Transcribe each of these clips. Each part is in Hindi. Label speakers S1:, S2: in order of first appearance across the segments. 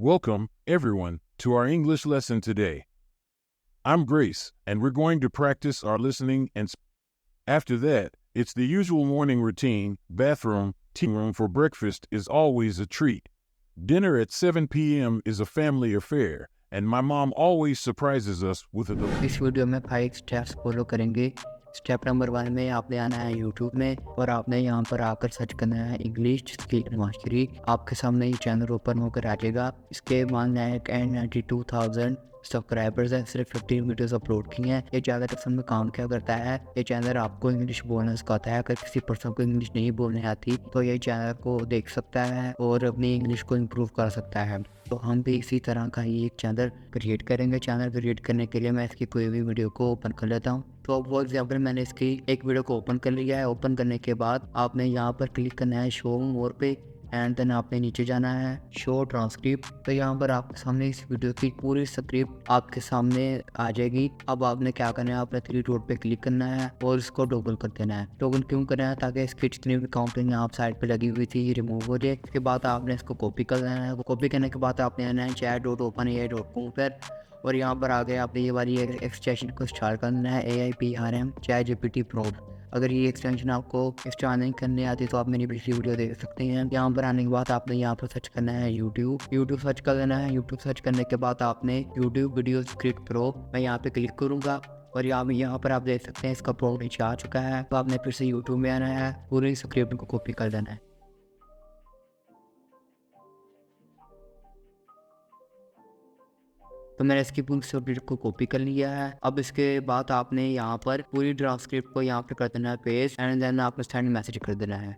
S1: Welcome, everyone, to our English lesson today. I'm Grace, and we're going to practice our listening and after that, it's the usual morning routine. Bathroom, tea room for breakfast is always a treat. Dinner at 7 p.m. is a family affair, and my mom always surprises us with a
S2: इस वीडियो में 5 स्टेप्स फॉलो करेंगे। स्टेप नंबर 1 में आपने आना है यूट्यूब में और आपने यहाँ पर आकर सर्च करना है इंग्लिश स्किल मास्टरी। आपके सामने ये चैनल ओपन होकर आ जाएगा। इसके मान लायक 92,000 सब्सक्राइबर्स हैं, सिर्फ 15 वीडियोस अपलोड की हैं। ये चैनल असल में काम क्या करता है, ये चैनल आपको इंग्लिश बोलना सिखाता है। अगर किसी पर्सन को इंग्लिश नहीं बोलने आती तो ये चैनल को देख सकता है और अपनी इंग्लिश को इम्प्रूव कर सकता है। तो हम भी इसी तरह का ही एक चैनल क्रिएट करेंगे। चैनल क्रिएट करने के लिए मैं इसकी कोई भी वीडियो को ओपन कर लेता हूँ। तो फॉर एग्जाम्पल मैंने इसकी एक वीडियो को ओपन कर लिया है। ओपन करने के बाद आपने यहाँ पर क्लिक करना है शो मोर पे एंड देन आपने नीचे जाना है शो ट्रांसक्रिप्ट। तो यहाँ पर आपके सामने इस वीडियो की पूरी स्क्रिप्ट आपके सामने आ जाएगी। अब आपने क्या करना है, आपने 3 डॉट पे क्लिक करना है और इसको टॉगल कर देना है। टॉगल क्यों करना है, ताकि इसकी जितनी भी काउंटिंग यहाँ साइड पे लगी हुई थी ये रिमूव हो जाए। इसके बाद आपने इसको कॉपी कर लेना है। कॉपी करने के बाद आपने आना है chat.openai.com पर और यहाँ पर आगे आपने ये वाली एक्सटेंशन को इंस्टॉल करना है AIPRM chatgpt pro। अगर ये एक्सटेंशन आपको इंस्टॉल नहीं करने आती तो आप मेरी पिछली वीडियो देख सकते हैं। यहाँ पर आने के बाद आपने यहाँ पर सर्च करना है यूट्यूब सर्च कर लेना है। यूट्यूब सर्च करने के बाद आपने यूट्यूब वीडियो स्क्रिप्ट प्रो मैं यहाँ पे क्लिक करूँगा और यहाँ पर आप देख सकते हैं इसका प्रो नीचे आ चुका है। तो आपने फिर से यूट्यूब में आना है, पूरी स्क्रिप्ट को कॉपी कर देना है। तो मैंने इसकी पूरी स्क्रिप्ट को कॉपी कर लिया है। अब इसके बाद आपने यहाँ पर पूरी ट्रांसक्रिप्ट को यहाँ पे कर देना है पेस्ट एंड देन आपने सेंड मैसेज कर देना है।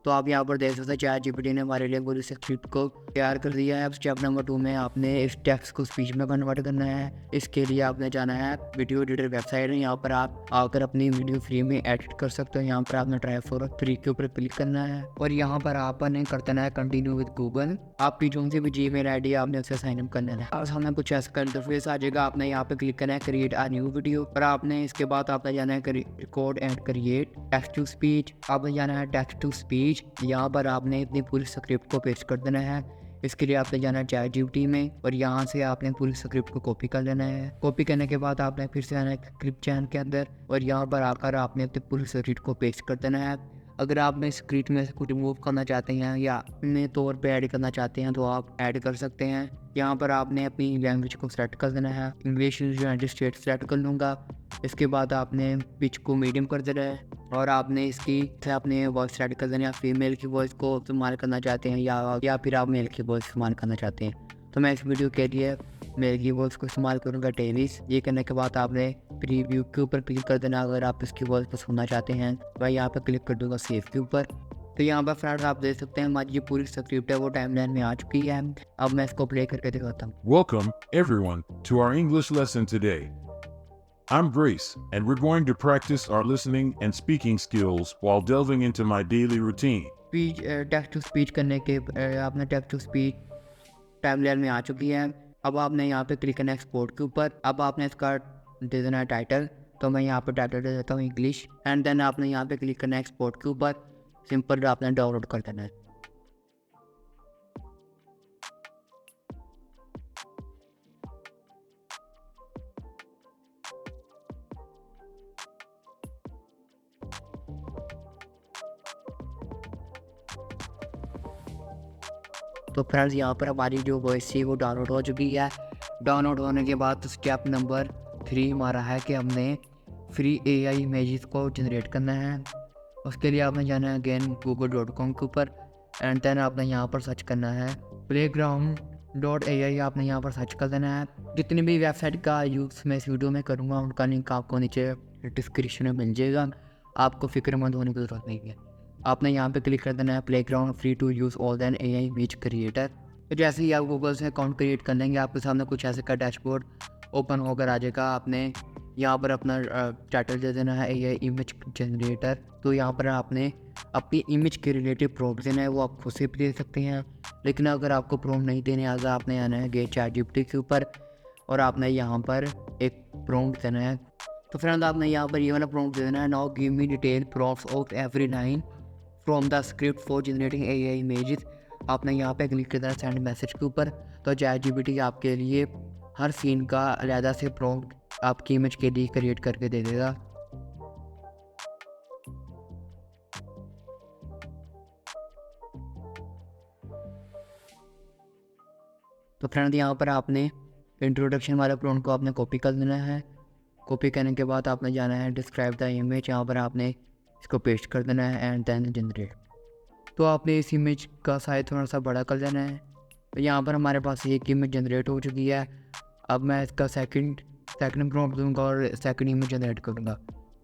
S2: तो आप यहाँ पर देख सकते हैं ChatGPT ने हमारे लिए पूरी स्क्रिप्ट को तैयार कर दिया है। अब स्टेप नंबर 2 में आपने इस टेक्स्ट को स्पीच में कन्वर्ट करना है। इसके लिए आपने जाना है वीडियो एडिटर वेबसाइट है। यहाँ पर आप आकर अपनी वीडियो फ्री में एडिट कर सकते हो। यहाँ पर आपने ट्राई फॉर फ्री के ऊपर क्लिक करना है और यहाँ पर आपने कर देना है कंटिन्यू विद गूगल। आपकी जो सी भी Gmail ID आपने उसे साइन अप करना है। अब सामने कुछ ऐसा का इंटरफेस आ जाएगा। आपने यहाँ पे क्लिक करना है क्रिएट अ न्यू वीडियो और आपने इसके बाद आपने जाना है record and create text to speech. आपने जाना है टेक्स्ट टू स्पीच। यहाँ पर आपने अपनी पूरी स्क्रिप्ट को पेस्ट कर देना है। इसके लिए आपने जाना है ChatGPT में और यहाँ से आपने पूरी स्क्रिप्ट को कॉपी कर लेना है। कॉपी करने के बाद आपने फिर से आना है स्क्रिप्ट चैनल के अंदर और यहाँ पर आकर आपने अपनी पूरी स्क्रिप्ट को पेस्ट कर देना है। अगर आप में स्क्रिप्ट में से कुछ रिमूव करना चाहते हैं या अपने तौर पे ऐड करना चाहते हैं तो आप ऐड कर सकते हैं। यहाँ पर आपने अपनी लैंग्वेज को सेलेक्ट कर देना है। इंग्लिश यूनाइटेड स्टेट सेलेक्ट कर लूँगा। इसके बाद आपने पिच को मीडियम कर देना है और आपने इसकी अपने वॉइस सेलेक्ट कर देना है। फीमेल की वॉइस को इस्तेमाल करना चाहते हैं या फिर आप मेल की वॉइस इस्तेमाल करना चाहते हैं। तो मैं इस वीडियो के लिए मेल की वॉइस को इस्तेमाल करूँगा टेनिस। ये करने के बाद आपने प्रीव्यू के ऊपर क्लिक कर देना। अगर आप इसकी वॉइस को सुनना चाहते हैं तो मैं यहाँ पर क्लिक कर दूँगा सेव के ऊपर। तो यहाँ पर फ्रेंड्स आप देख सकते हैं हमारी जो पूरी स्क्रिप्ट है वो टाइमलाइन में आ चुकी है। अब मैं इसको प्ले करके दिखाता हूँ।
S1: Welcome, everyone, to our English lesson today. I'm Grace, and we're going to practice our listening and speaking skills while delving into my daily routine.
S2: Text to speech करने के आपने टेक्स्ट टू स्पीच टाइमलाइन में आ चुकी है। अब आपने यहाँ पे क्लिक करना है एक्सपोर्ट के ऊपर। अब आपने इसका दे देना है टाइटल। तो मैं यहाँ पे टाइटल दे देता हूँ इंग्लिश एंड देन आपने यहाँ पे क्लिक करना है एक्सपोर्ट के ऊपर। सिंपल आपने डाउनलोड कर देना है। तो फ्रेंड्स यहाँ पर हमारी जो वॉइस थी वो डाउनलोड हो चुकी है। डाउनलोड होने के बाद स्टेप नंबर 3 हमारा है कि हमने फ्री AI इमेजेस को जनरेट करना है। उसके लिए आपने जाना है अगेन google.com के ऊपर एंड देन आपने यहाँ पर सर्च करना है playground.ai। आपने यहाँ पर सर्च कर देना है। जितनी भी वेबसाइट का यूज़ मैं इस वीडियो में करूँगा उनका लिंक आपको नीचे डिस्क्रिप्शन में मिल जाएगा। आपको फिक्रमंद होने की ज़रूरत नहीं है। आपने यहाँ पे क्लिक कर देना है playground free to use all then AI image creator. तो जैसे ही आप गूगल से अकाउंट क्रिएट कर लेंगे आपके सामने कुछ ऐसे का डैशबोर्ड ओपन होकर आ जाएगा। आपने यहाँ पर अपना टाइटल दे देना है AI इमेज जनरेटर। तो यहाँ पर आपने अपनी इमेज के रिलेटिव प्रॉम्प्ट देना है, वो आप खुद से भी दे सकते हैं। लेकिन अगर आपको प्रॉम्प्ट नहीं देने आएगा आपने आना है गेट ChatGPT के ऊपर और आपने यहाँ पर एक प्रॉम्प्ट देना है तो फ्रेंड आपने यहाँ पर ये वाला प्रॉम्प्ट दे देना है, now give me detail prompts of every line from the script for generating AI images. आपने यहाँ पे क्लिक कर देना सेंड मैसेज के ऊपर। तो चैटजीपीटी आपके लिए हर सीन का अलहदा से प्रॉम्प्ट आपकी इमेज के लिए क्रिएट करके दे देगा। तो फ्रेंड यहाँ पर आपने इंट्रोडक्शन वाले प्रॉम्प्ट को आपने कॉपी कर देना है। कॉपी करने के बाद आपने जाना है डिस्क्राइब द इमेज, यहाँ पर आपने इसको पेस्ट कर देना है एंड देन जनरेट। तो आपने इस इमेज का साइज थोड़ा सा बड़ा कर देना है। तो यहाँ पर हमारे पास एक इमेज जनरेट हो चुकी है। अब मैं इसका सेकंड प्रॉम्प्ट दूंगा और सेकंड इमेज जनरेट करूँगा।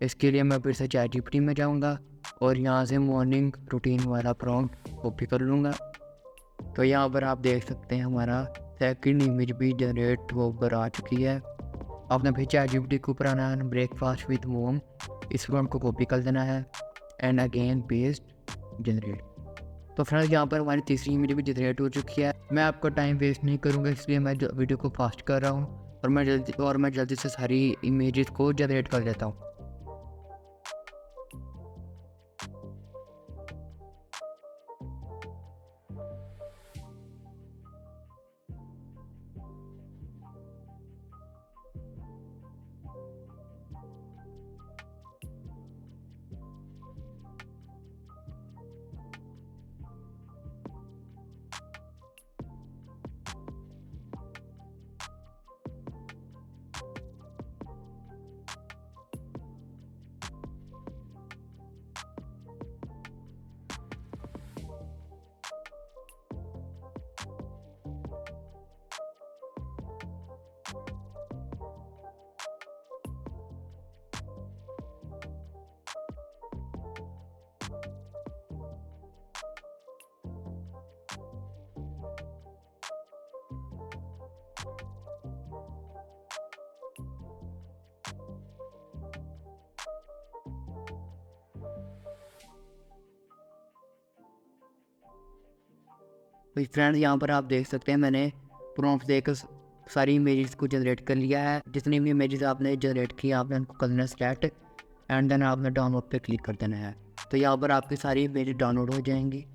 S2: इसके लिए मैं फिर से चैटजीपीटी में जाऊँगा और यहाँ से मॉर्निंग रूटीन वाला प्रॉम्प्ट कॉपी कर लूँगा। तो यहाँ पर आप देख सकते हैं हमारा सेकंड इमेज भी जनरेट होकर आ चुकी है। आपने फिर चैटजीपीटी के ऊपर आना है, ब्रेकफास्ट विद मोम, इस प्रॉम्प्ट को कॉपी कर देना है एंड अगेन पेस्ट जनरेट। तो फ्रेंड्स यहाँ पर हमारी तीसरी इमेज भी जनरेट हो चुकी है। मैं आपका टाइम वेस्ट नहीं करूँगा, इसलिए मैं वीडियो को फास्ट कर रहा हूँ और मैं जल्दी से सारी इमेजेस को जनरेट कर लेता हूँ। तो फ्रेंड्स यहाँ पर आप देख सकते हैं मैंने प्रॉम्प्ट देकर सारी इमेजेस को जनरेट कर लिया है। जितनी भी इमेजेस आपने जनरेट की आपने उनको कर देना स्टार्ट एंड देन आपने डाउनलोड पे क्लिक कर देना है। तो यहाँ पर आपकी सारी इमेजेस डाउनलोड हो जाएंगी।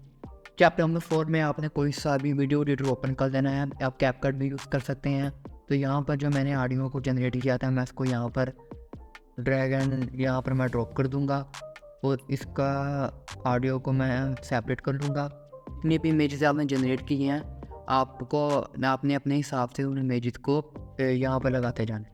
S2: चैप्टर नंबर 4 में आपने कोई सा भी वीडियो एडिटर ओपन कर देना है, आप कैपकट भी यूज़ कर सकते हैं। तो यहाँ पर जो मैंने ऑडियो को जनरेट किया था मैं इसको यहाँ पर ड्रैग एंड यहाँ पर मैं ड्रॉप कर दूँगा और इसका ऑडियो को मैं सेपरेट कर लूँगा। जितनी भी इमेजेस आपने जनरेट की हैं आपने अपने हिसाब से उन इमेजेस को यहाँ पर लगाते जाना है।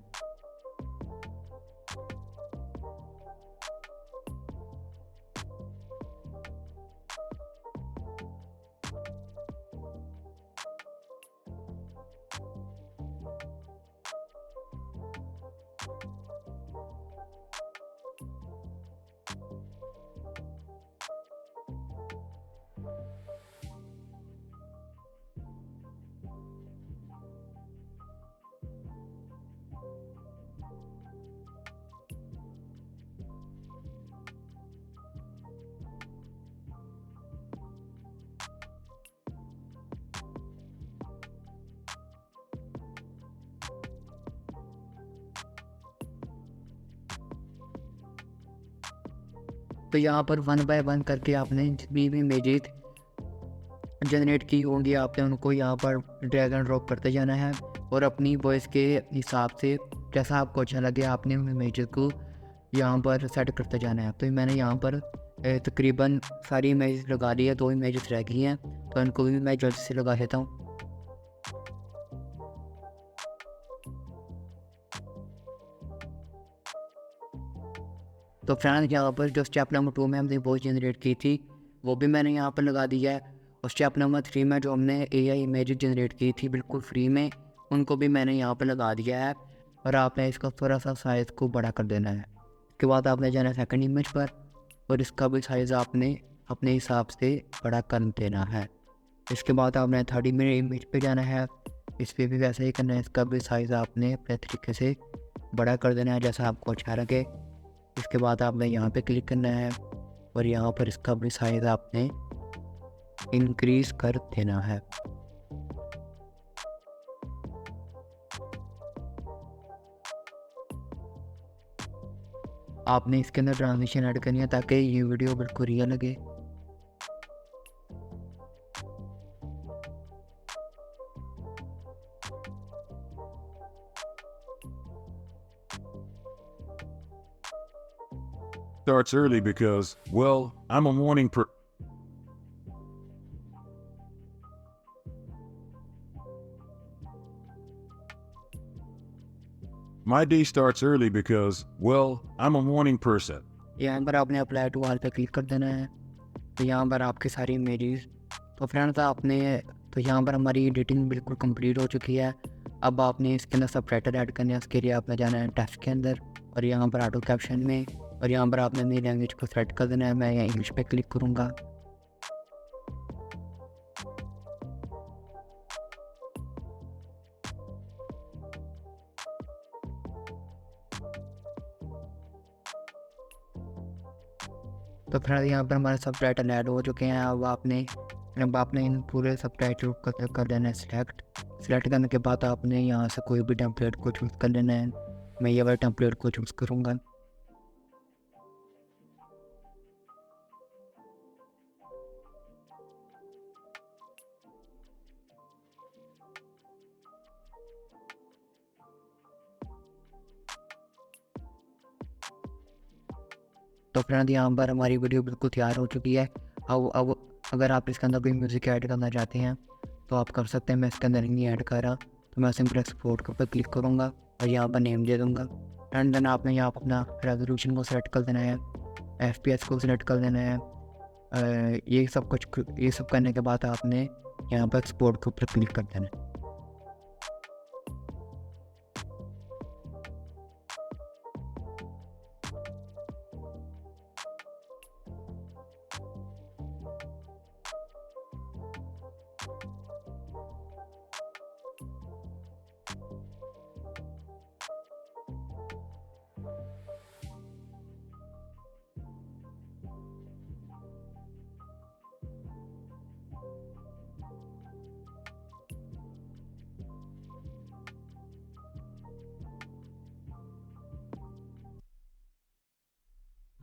S2: तो यहाँ पर 1 बाय 1 करके आपने जितनी भी इमेजेस जनरेट की होंगी आपने उनको यहाँ पर ड्रैग एंड ड्रॉप करते जाना है और अपनी वॉइस के हिसाब से जैसा आपको अच्छा लगे आपने उन इमेजेस को यहाँ पर सेट करते जाना है। तो मैंने यहाँ पर तकरीबन सारी इमेजेस लगा ली है, 2 इमेजेस रह गई हैं तो इनको भी मैं जल्दी से लगा लेता हूँ। तो फ्रेंड्स यहाँ पर जो स्टेप नंबर 2 में हमने वॉइस जनरेट की थी वो भी मैंने यहाँ पर लगा दिया है और स्टेप नंबर 3 में जो हमने एआई इमेज जनरेट की थी बिल्कुल फ्री में उनको भी मैंने यहाँ पर लगा दिया है और आपने इसका थोड़ा सा साइज़ को बड़ा कर देना है। इसके बाद आपने जाना है सेकंड इमेज पर और इसका भी साइज़ आपने अपने हिसाब से बड़ा कर देना है। इसके बाद आपने थर्ड इमेज पे जाना है, इस पर भी वैसे ही करना है, इसका भी साइज़ आपने अपने तरीके से बड़ा कर देना है जैसा आपको अच्छा लगे। इसके बाद आपने यहाँ पे क्लिक करना है और यहाँ पर इसका भी साइज़ आपने इंक्रीज़ कर देना है। आपने इसके अंदर ट्रांजिशन ऐड करनी है ताकि ये वीडियो बिल्कुल रियल लगे।
S1: Starts early because, well, I'm a morning per. My day starts early because, well, I'm a morning person.
S2: यहाँ पर आपने अप्लाई टू ऑल पे क्लिक कर देना है। तो यहाँ पर आपकी सारी इमेजेस, तो फ्रेंड्स आपने, तो यहाँ पर हमारी एडिटिंग बिल्कुल कंप्लीट हो चुकी है। अब आपने इसके अंदर सबटाइटल ऐड करने हैं। उसके लिए आपने जाना है टेक्स्ट के अंदर और यहाँ पर ऑटो कैप्शन में, और यहाँ पर आपने मेरी लैंग्वेज को सेलेक्ट कर देना है। मैं यहाँ इंग्लिश पे क्लिक करूँगा। तो फ्रेंड्स यहाँ पर हमारे सबटाइटल ऐड हो चुके हैं। अब आपने इन पूरे सबटाइटल को कर देना है सिलेक्ट करने के बाद आपने यहाँ से कोई भी टेम्पलेट को चूज़ कर लेना है। मैं ये वाला टेम्पलेट को चूज़ करूँगा। तो फ्रेंड यहाँ पर हमारी वीडियो बिल्कुल तैयार हो चुकी है। अब अगर आप इसके अंदर कोई म्यूज़िक ऐड करना चाहते हैं तो आप कर सकते हैं। मैं इसके अंदर नहीं ऐड कर रहा, तो मैं सिंपल एक्सपोर्ट के ऊपर क्लिक करूँगा और यहाँ पर नेम दे दूँगा। एंड देन आपने यहाँ पर अपना रेजोल्यूशन को सेलेक्ट कर देना है, FPS को सिलेक्ट कर देना है। ये सब करने के बाद आपने यहाँ पर एक्सपोर्ट के ऊपर क्लिक कर देना है।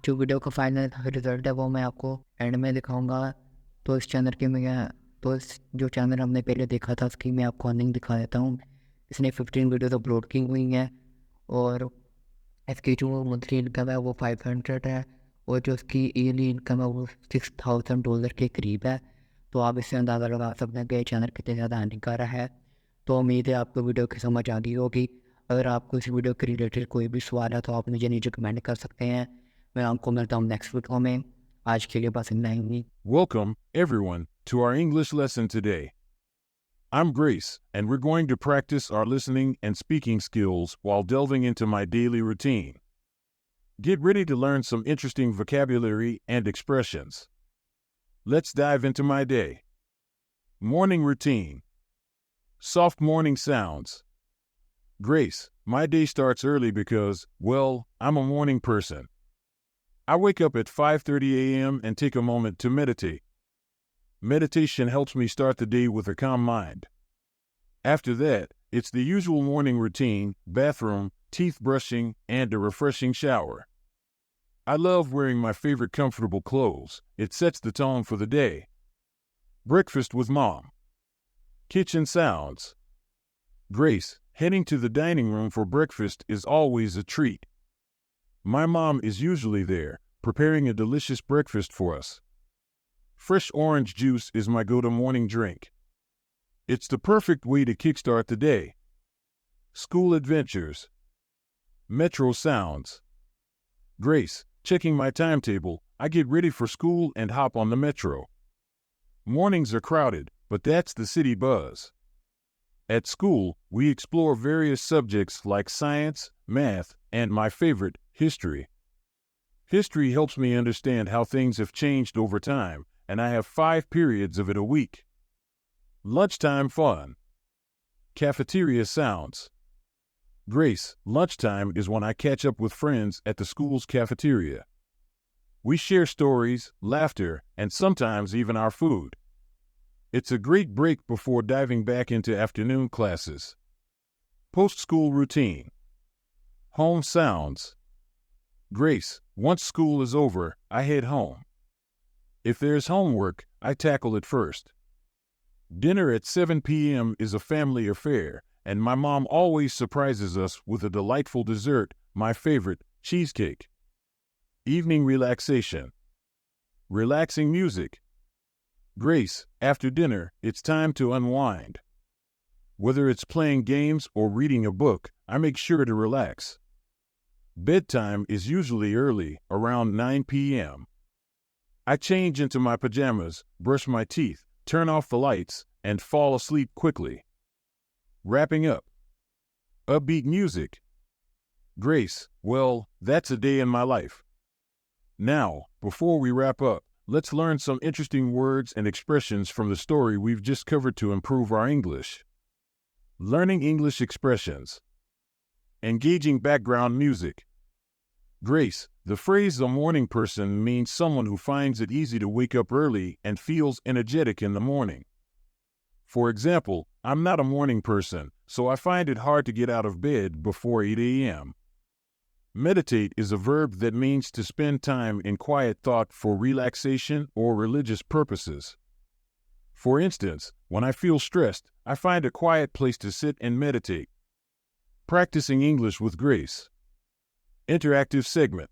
S2: जो वीडियो का फाइनल रिजल्ट है वो मैं आपको एंड में दिखाऊंगा। तो इस चैनल की जो चैनल हमने पहले देखा था उसकी मैं आपको अर्निंग दिखा देता हूँ। इसने 15 वीडियोस अपलोड की हुई हैं और इसकी जो मंथली इनकम है वो 500 है और जो इसकी ईयरली इनकम है वो $6000 के करीब है। तो आप इससे अंदाज़ा लगा सकते हैं कि चैनल कितने ज़्यादा अर्निंग कर रहा है। तो उम्मीद है आपको वीडियो की समझ आ गई होगी। अगर आपको इस वीडियो के रिलेटेड कोई भी सवाल है तो आप मुझे नीचे कमेंट कर सकते हैं। मैं आपको मिलता हूँ नेक्स्ट वीडियो में। आज के लिए बस इतना ही।
S1: Welcome, everyone, to our English lesson today. I'm Grace, and we're going to practice our listening and speaking skills while delving into my daily routine. Get ready to learn some interesting vocabulary and expressions. Let's dive into my day. Morning routine. Soft morning sounds. Grace, my day starts early because, well, I'm a morning person. I wake up at 5:30 a.m. and take a moment to meditate. Meditation helps me start the day with a calm mind. After that, it's the usual morning routine: bathroom, teeth brushing, and a refreshing shower. I love wearing my favorite comfortable clothes. It sets the tone for the day. Breakfast with mom. Kitchen sounds. Grace, heading to the dining room for breakfast is always a treat. My mom is usually there, preparing a delicious breakfast for us. Fresh orange juice is my go-to morning drink. It's the perfect way to kickstart the day. School adventures. Metro sounds. Grace, checking my timetable, I get ready for school and hop on the metro. Mornings are crowded, but that's the city buzz. At school, we explore various subjects like science, math, and my favorite, history. History helps me understand how things have changed over time, and I have 5 periods of it a week. Lunchtime fun. Cafeteria sounds. Grace, lunchtime is when I catch up with friends at the school's cafeteria. We share stories, laughter, and sometimes even our food. It's a great break before diving back into afternoon classes. Post-school routine. Home sounds. Grace, once school is over, I head home. If there's homework, I tackle it first. Dinner at 7 p.m. is a family affair, and my mom always surprises us with a delightful dessert, my favorite, cheesecake. Evening relaxation. Relaxing music. Grace, after dinner, it's time to unwind. Whether it's playing games or reading a book, I make sure to relax. Bedtime is usually early, around 9 p.m. I change into my pajamas, brush my teeth, turn off the lights, and fall asleep quickly. Wrapping up. Upbeat music. Grace, well, that's a day in my life. Now, before we wrap up, let's learn some interesting words and expressions from the story we've just covered to improve our English. Learning English expressions. Engaging background music. Grace, the phrase "a morning person" means someone who finds it easy to wake up early and feels energetic in the morning. For example, I'm not a morning person, so I find it hard to get out of bed before 8 a.m. Meditate is a verb that means to spend time in quiet thought for relaxation or religious purposes. For instance, when I feel stressed, I find a quiet place to sit and meditate. Practicing English with Grace. Interactive segment.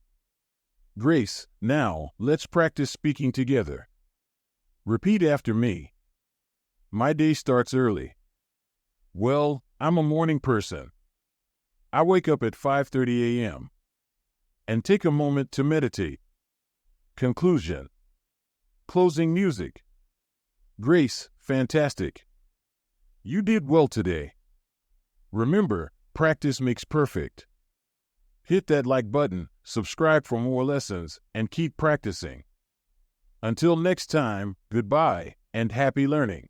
S1: Grace, now, let's practice speaking together. Repeat after me. My day starts early. Well, I'm a morning person. I wake up at 5:30 a.m. and take a moment to meditate. Conclusion. Closing music. Grace, fantastic. You did well today. Remember, practice makes perfect. Hit that like button, subscribe for more lessons, and keep practicing. Until next time, goodbye and happy learning.